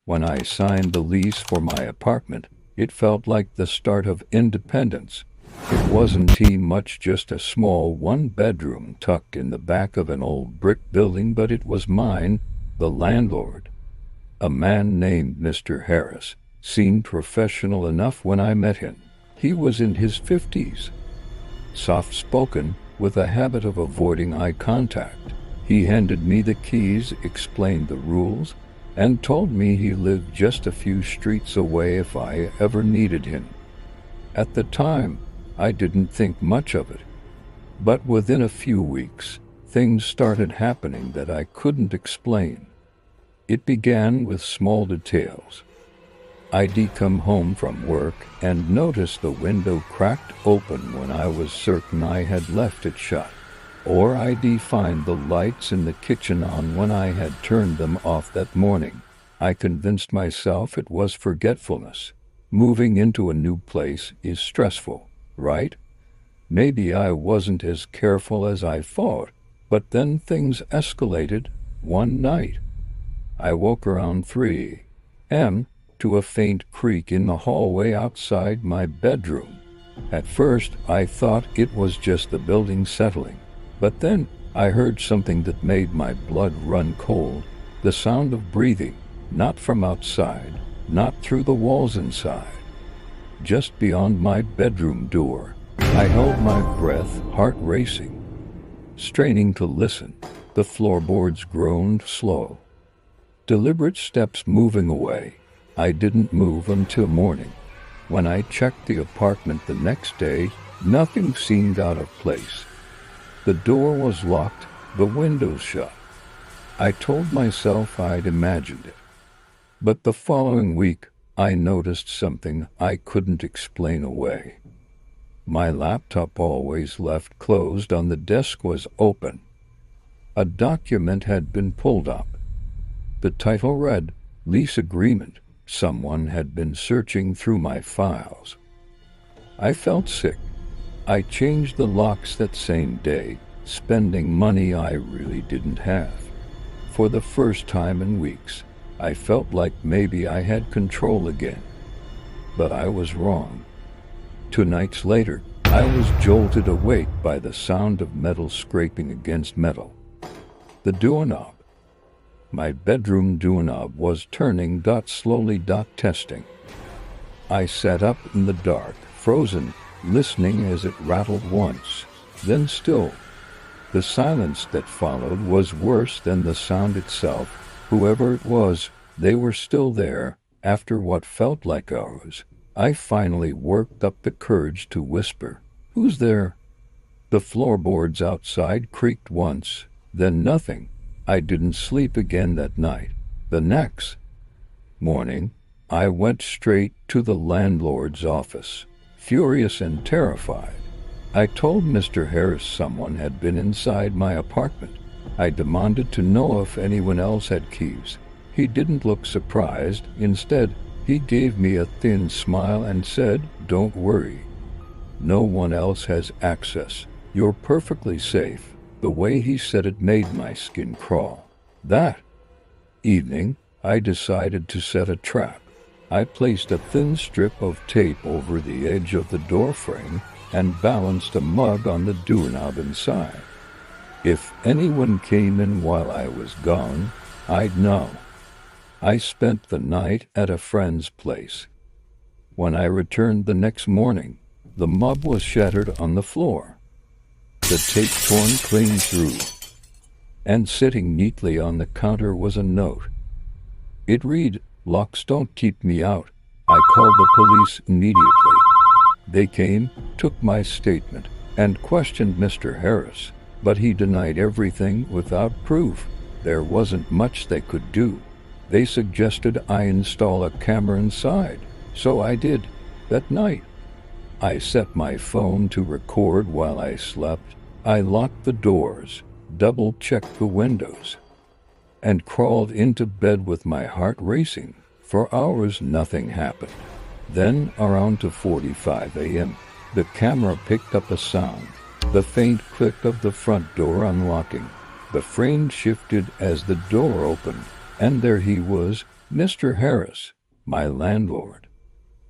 When I signed the lease for my apartment, it felt like the start of independence. It wasn't too much, just a small one-bedroom tucked in the back of an old brick building, but it was mine. The landlord, a man named Mr. Harris, seemed professional enough when I met him. He was in his 50s, soft-spoken, with a habit of avoiding eye contact. He handed me the keys, explained the rules, and told me he lived just a few streets away if I ever needed him. At the time, I didn't think much of it, but within a few weeks, things started happening that I couldn't explain. It began with small details. I'd come home from work and noticed the window cracked open when I was certain I had left it shut. Or I'd find the lights in the kitchen on when I had turned them off that morning. I convinced myself it was forgetfulness. Moving into a new place is stressful, right? Maybe I wasn't as careful as I thought, but then things escalated. One night, I woke around 3 a.m. to a faint creak in the hallway outside my bedroom. At first, I thought it was just the building settling, but then I heard something that made my blood run cold. The sound of breathing, not from outside, not through the walls inside, just beyond my bedroom door. I held my breath, heart racing, straining to listen. The floorboards groaned, slow, deliberate steps moving away. I didn't move until morning. When I checked the apartment the next day, nothing seemed out of place. The door was locked, the windows shut. I told myself I'd imagined it. But the following week, I noticed something I couldn't explain away. My laptop, always left closed on the desk, was open. A document had been pulled up. The title read, "Lease Agreement." Someone had been searching through my files. I felt sick. I changed the locks that same day, spending money I really didn't have. For the first time in weeks, I felt like maybe I had control again. But I was wrong. 2 nights later, I was jolted awake by the sound of metal scraping against metal. The doorknob. My bedroom doorknob was turning, slowly, testing. I sat up in the dark, frozen, listening as it rattled once, then still. The silence that followed was worse than the sound itself. Whoever it was, they were still there. After what felt like hours, I finally worked up the courage to whisper, "Who's there?" The floorboards outside creaked once, then nothing. I didn't sleep again that night. The next morning, I went straight to the landlord's office, furious and terrified. I told Mr. Harris someone had been inside my apartment. I demanded to know if anyone else had keys. He didn't look surprised. Instead, he gave me a thin smile and said, "Don't worry. No one else has access. You're perfectly safe." The way he said it made my skin crawl. That evening, I decided to set a trap. I placed a thin strip of tape over the edge of the doorframe and balanced a mug on the doorknob inside. If anyone came in while I was gone, I'd know. I spent the night at a friend's place. When I returned the next morning, the mug was shattered on the floor, the tape torn clean through, and sitting neatly on the counter was a note. It read, "Locks don't keep me out." I called the police immediately. They came, took my statement, and questioned Mr. Harris, but he denied everything without proof. There wasn't much they could do. They suggested I install a camera inside, so I did. That night, I set my phone to record while I slept. I locked the doors, double-checked the windows, and crawled into bed with my heart racing. For hours, nothing happened. Then, around 2:45 a.m., the camera picked up a sound, the faint click of the front door unlocking. The frame shifted as the door opened, and there he was, "Mr. Harris, my landlord."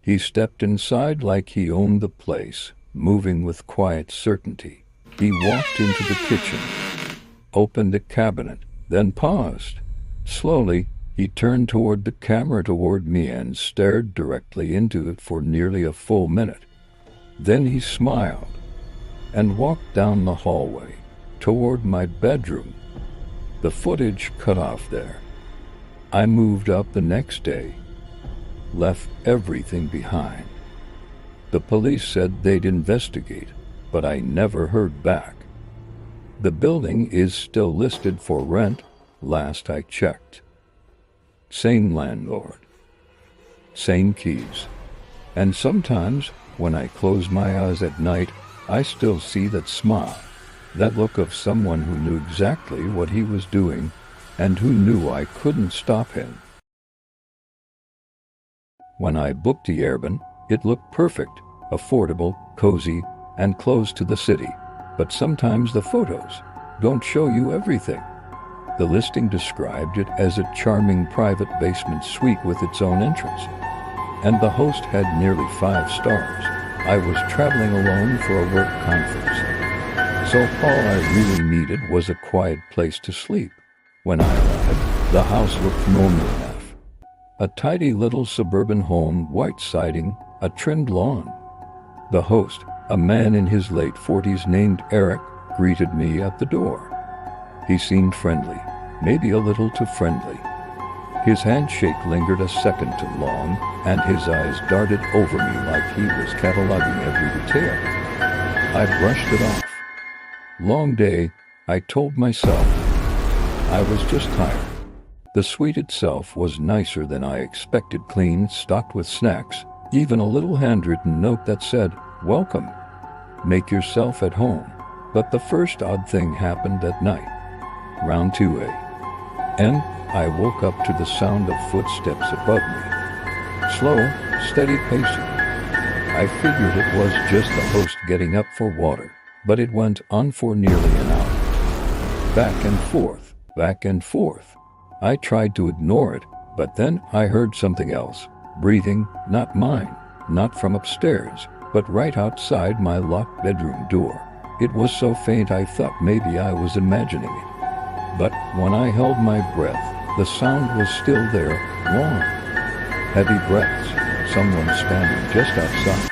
He stepped inside like he owned the place, moving with quiet certainty. He walked into the kitchen, opened a cabinet, then paused. Slowly, he turned toward the camera toward me and stared directly into it for nearly a full minute. Then he smiled and walked down the hallway toward my bedroom. The footage cut off there. I moved up the next day, left everything behind. The police said they'd investigate, but I never heard back. The building is still listed for rent, last I checked. Same landlord, same keys. And sometimes, when I close my eyes at night, I still see that smile, that look of someone who knew exactly what he was doing and who knew I couldn't stop him. When I booked the Airbnb, it looked perfect, affordable, cozy, and close to the city. But sometimes the photos don't show you everything. The listing described it as a charming private basement suite with its own entrance. And the host had nearly 5 stars. I was traveling alone for a work conference, so all I really needed was a quiet place to sleep. When I arrived, the house looked normal enough. A tidy little suburban home, white siding, a trimmed lawn. The host, a man in his late 40s named Eric, greeted me at the door. He seemed friendly, maybe a little too friendly. His handshake lingered a second too long, and his eyes darted over me like he was cataloging every detail. I brushed it off. Long day, I told myself. I was just tired. The suite itself was nicer than I expected, clean, stocked with snacks, even a little handwritten note that said, "Welcome. Make yourself at home." But the first odd thing happened at night. Round 2 a.m., I woke up to the sound of footsteps above me. Slow, steady pacing. I figured it was just the host getting up for water, but it went on for nearly an hour. Back and forth, back and forth. I tried to ignore it, but then I heard something else. Breathing, not mine, not from upstairs, but right outside my locked bedroom door. It was so faint I thought maybe I was imagining it. But when I held my breath, the sound was still there, long. Heavy breaths, someone standing just outside.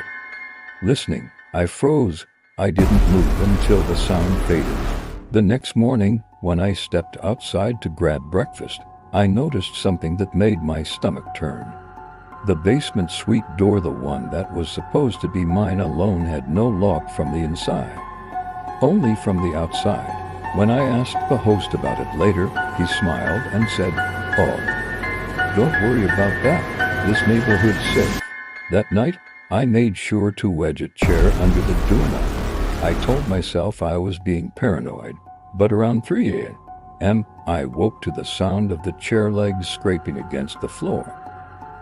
Listening, I froze. I didn't move until the sound faded. The next morning, when I stepped outside to grab breakfast, I noticed something that made my stomach turn. The basement suite door, the one that was supposed to be mine alone, had no lock from the inside, only from the outside. When I asked the host about it later, he smiled and said, "Oh, don't worry about that. This neighborhood's safe." That night, I made sure to wedge a chair under the doorknob. I told myself I was being paranoid, but around 3 a.m., I woke to the sound of the chair legs scraping against the floor.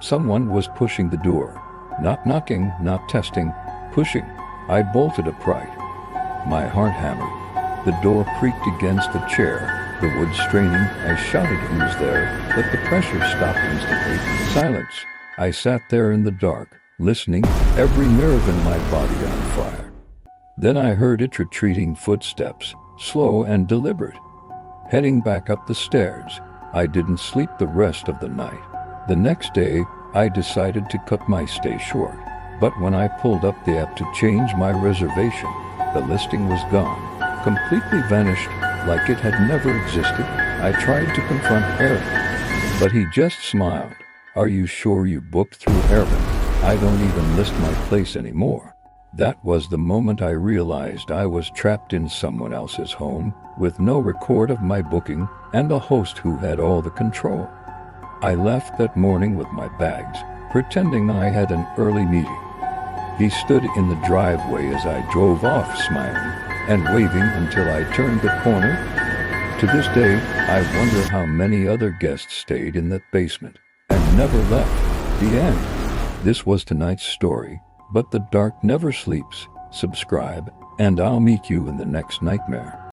Someone was pushing the door. Not knocking, not testing, pushing. I bolted upright. My heart hammered. The door creaked against the chair, the wood straining. I shouted who's there, but the pressure stopped instantly. Silence. I sat there in the dark, listening, every nerve in my body on fire. Then I heard its retreating footsteps, slow and deliberate, heading back up the stairs. I didn't sleep the rest of the night. The next day, I decided to cut my stay short. But when I pulled up the app to change my reservation, the listing was gone. Completely vanished, like it had never existed. I tried to confront Eric, but he just smiled. "Are you sure you booked through Airbnb? I don't even list my place anymore." That was the moment I realized I was trapped in someone else's home, with no record of my booking, and a host who had all the control. I left that morning with my bags, pretending I had an early meeting. He stood in the driveway as I drove off, smiling and waving until I turned the corner. To this day, I wonder how many other guests stayed in that basement and never left. The end. This was tonight's story, but the dark never sleeps. Subscribe, and I'll meet you in the next nightmare.